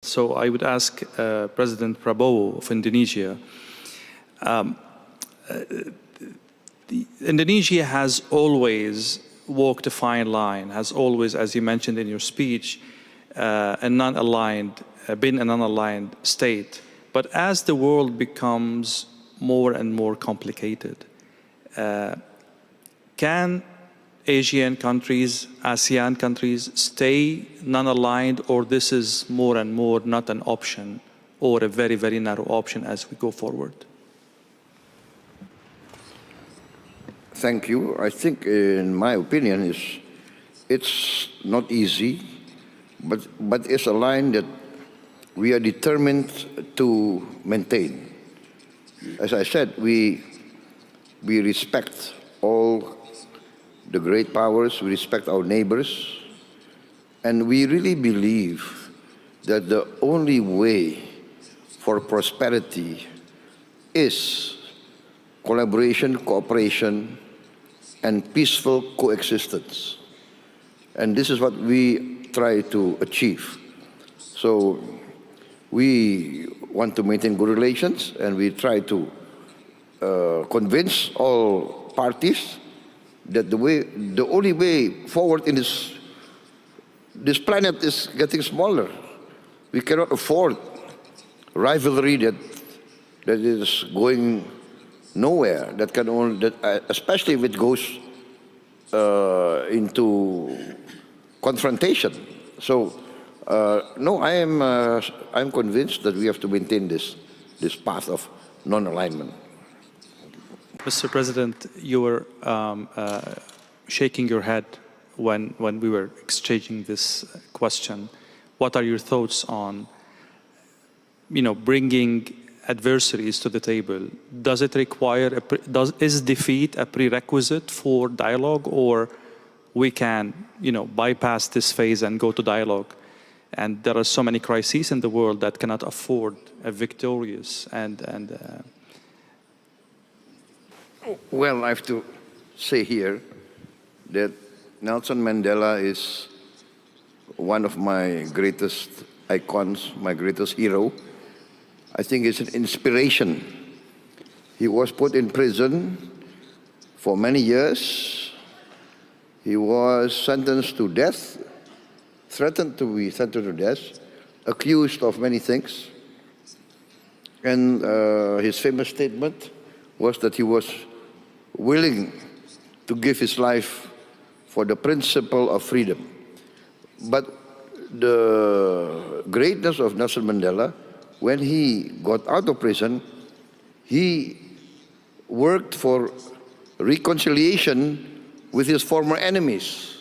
So I would ask President Prabowo of Indonesia. Indonesia has always walked a fine line, has always, as you mentioned in your speech, been a non-aligned state. But as the world becomes more and more complicated, can Asian countries, ASEAN countries, stay non-aligned, or this is more and more not an option, or a very, very narrow option as we go forward? Thank you. I think, in my opinion, it's not easy, but it's a line that we are determined to maintain. As I said, we respect all the great powers, we respect our neighbors, and we really believe that the only way for prosperity is collaboration, cooperation, and peaceful coexistence. And this is what we try to achieve. So we want to maintain good relations, and we try to convince all parties that the only way forward in this planet is getting smaller. We cannot afford rivalry that is going nowhere. That can only, especially if it goes into confrontation. So no, I'm convinced that we have to maintain this path of non-alignment. Mr. President, you were shaking your head when we were exchanging this question. What are your thoughts on, bringing adversaries to the table? Does it require, is defeat a prerequisite for dialogue, or we can, bypass this phase and go to dialogue? And there are so many crises in the world that cannot afford a victorious Well, I have to say here that Nelson Mandela is one of my greatest icons, my greatest hero. I think it's an inspiration. He was put in prison for many years. He was sentenced to death, threatened to be sentenced to death, accused of many things. And his famous statement was that he was willing to give his life for the principle of freedom. But the greatness of Nelson Mandela, when he got out of prison, he worked for reconciliation with his former enemies.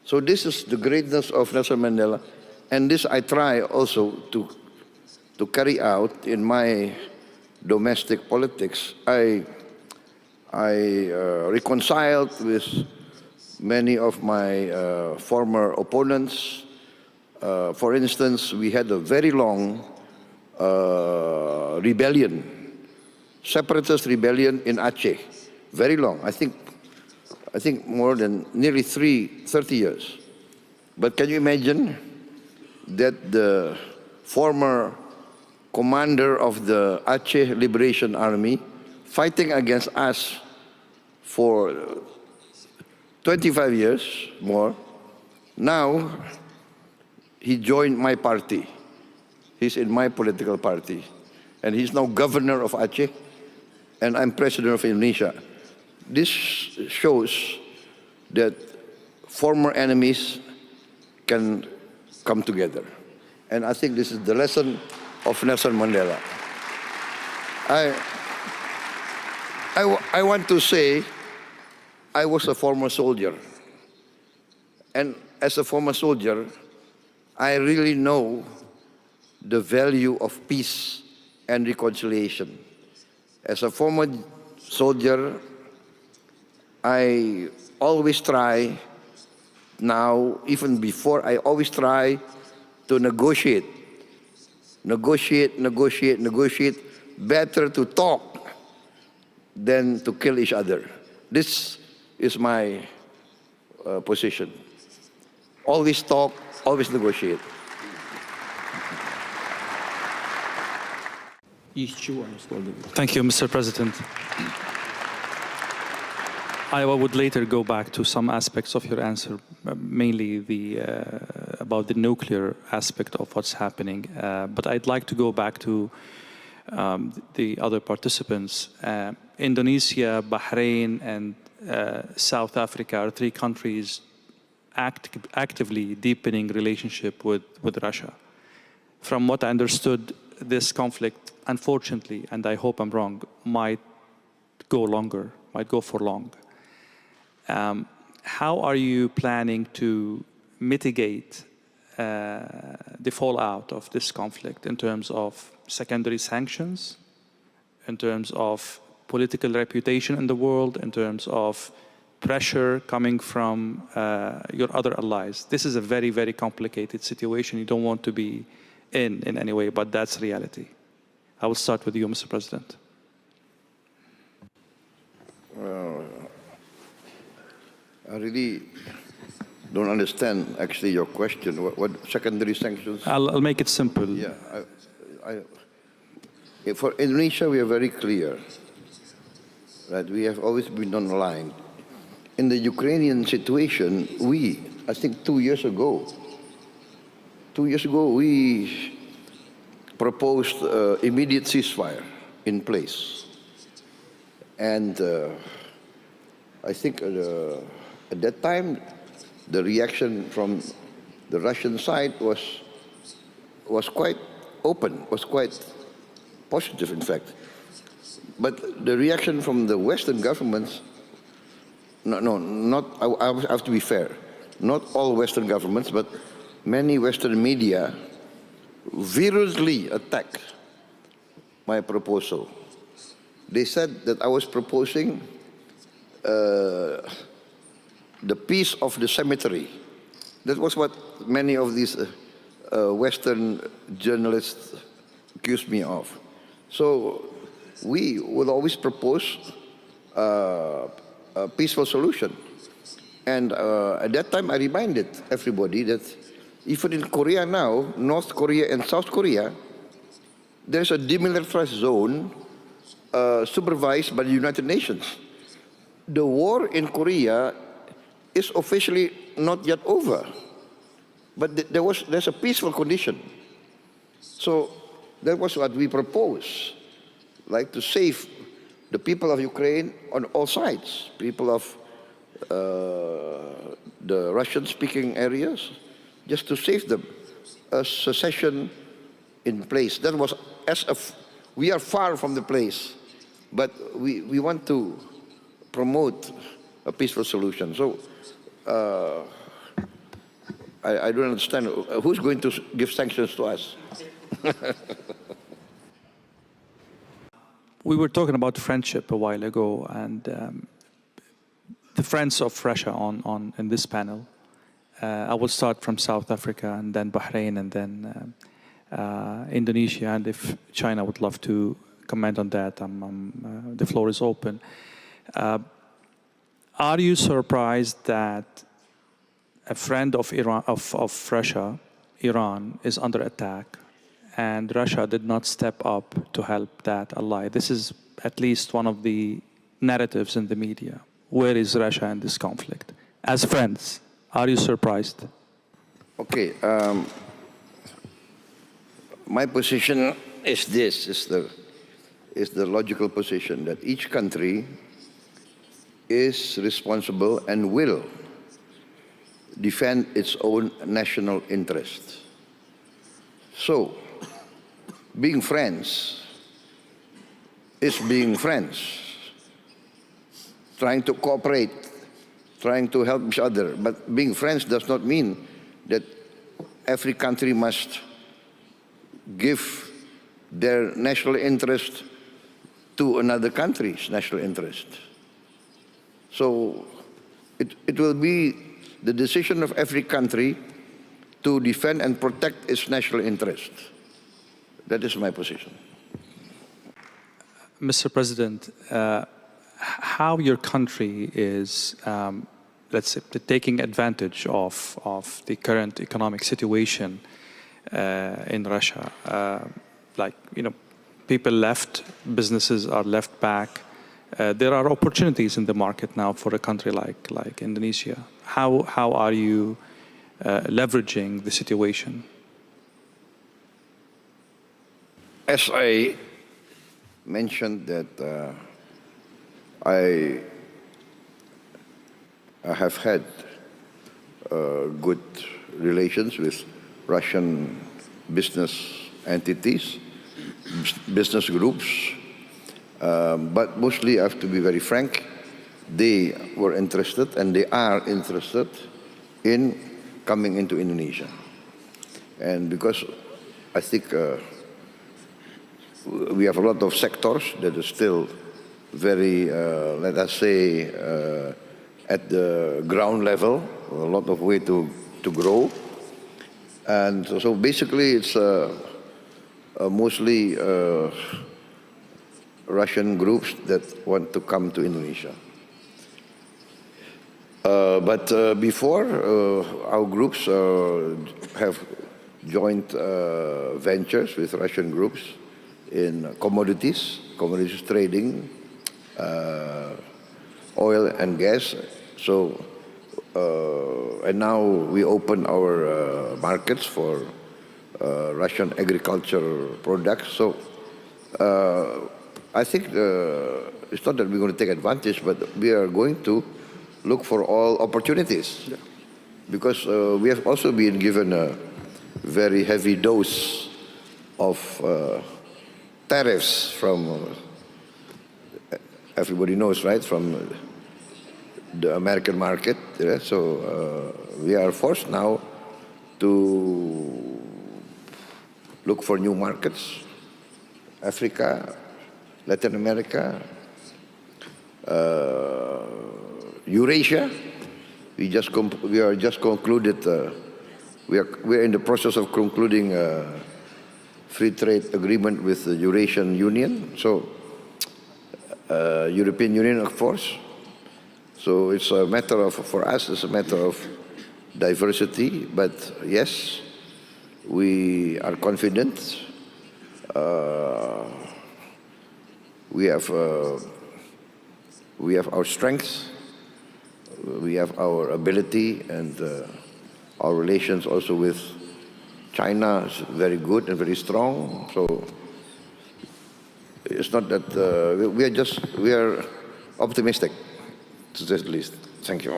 So this is the greatness of Nelson Mandela, and this I try also to carry out in my domestic politics. I reconciled with many of my former opponents. For instance, we had a very long rebellion, separatist rebellion in Aceh, very long. I think more than nearly 30 years. But can you imagine that the former commander of the Aceh Liberation Army, fighting against us for 25 years more, now he joined my party. He's in my political party. And he's now governor of Aceh, and I'm president of Indonesia. This shows that former enemies can come together. And I think this is the lesson of Nelson Mandela. I want to say I was a former soldier. And as a former soldier, I really know the value of peace and reconciliation. As a former soldier, I always try, now, even before, I always try to negotiate. Better to talk than to kill each other. This is my position. Always talk, always negotiate. Thank you, Mr. President. I would later go back to some aspects of your answer, mainly about the nuclear aspect of what's happening. But I'd like to go back to the other participants. Indonesia, Bahrain, and South Africa are three countries actively deepening relationship with Russia. From what I understood, this conflict, unfortunately, and I hope I'm wrong, might go for long. How are you planning to mitigate the fallout of this conflict in terms of secondary sanctions, in terms of political reputation in the world, in terms of pressure coming from your other allies? This is a very, very complicated situation. You don't want to be in any way, but that's reality. I will start with you, Mr. President. I really don't understand, actually, your question. What secondary sanctions? I'll make it simple. Yeah. For Indonesia, we are very clear that we have always been on the line. In the Ukrainian situation, I think 2 years ago, we proposed immediate ceasefire in place. And I think at that time, the reaction from the Russian side was quite open, was quite positive, in fact. But the reaction from the Western governments, I have to be fair, not all Western governments, but many Western media virulently attacked my proposal. They said that I was proposing the peace of the cemetery. That was what many of these Western journalists accused me of. So we would always propose a peaceful solution. And at that time, I reminded everybody that even in Korea now, North Korea and South Korea, there's a demilitarized zone supervised by the United Nations. The war in Korea is officially not yet over, but there's a peaceful condition. So that was what we proposed, like to save the people of Ukraine on all sides, people of the Russian-speaking areas, just to save them, a secession in place. That was we are far from the place, but we want to promote a peaceful solution. So I don't understand who's going to give sanctions to us. We were talking about friendship a while ago, and the friends of Russia in this panel. I will start from South Africa, and then Bahrain, and then Indonesia. And if China would love to comment on that, the floor is open. Are you surprised that a friend of Iran, of Russia, Iran, is under attack, and Russia did not step up to help that ally? This is at least one of the narratives in the media. Where is Russia in this conflict? As friends, are you surprised? Okay, my position is this: is the logical position that each country is responsible and will defend its own national interest. So, being friends is being friends, trying to cooperate, trying to help each other. But being friends does not mean that every country must give their national interest to another country's national interest. So it will be the decision of every country to defend and protect its national interest. That is my position. Mr. President, how your country is, let's say, taking advantage of the current economic situation in Russia, like, people left, businesses are left back. There are opportunities in the market now for a country like Indonesia. How are you leveraging the situation? As I mentioned that I have had good relations with Russian business entities, business groups, but mostly I have to be very frank, they were interested and they are interested in coming into Indonesia. And because I think we have a lot of sectors that are still very, let us say, at the ground level, a lot of way to grow. And so basically it's mostly Russian groups that want to come to Indonesia. But before, our groups have joint ventures with Russian groups in commodities trading, oil and gas. So, and now we open our markets for Russian agriculture products. So, I think it's not that we're going to take advantage, but we are going to look for all opportunities. Yeah. Because we have also been given a very heavy dose of tariffs from, everybody knows, right, from the American market. Yeah? So we are forced now to look for new markets, Africa, Latin America, Eurasia. We are just concluded. We are in the process of concluding a free trade agreement with the Eurasian Union. So European Union, of course. So it's a matter of, for us, it's a matter of diversity. But yes, we are confident. We have our strengths. We have our ability, and our relations also with China is very good and very strong. So it's not that we are optimistic, to say the least. Thank you.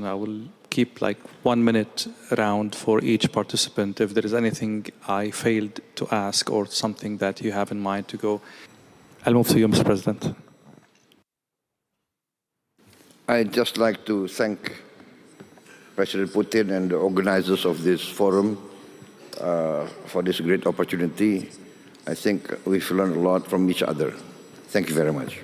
I will keep like 1 minute around for each participant. If there is anything I failed to ask or something that you have in mind to go. I'll move to you, Mr. President. I'd just like to thank President Putin and the organizers of this forum for this great opportunity. I think we've learned a lot from each other. Thank you very much.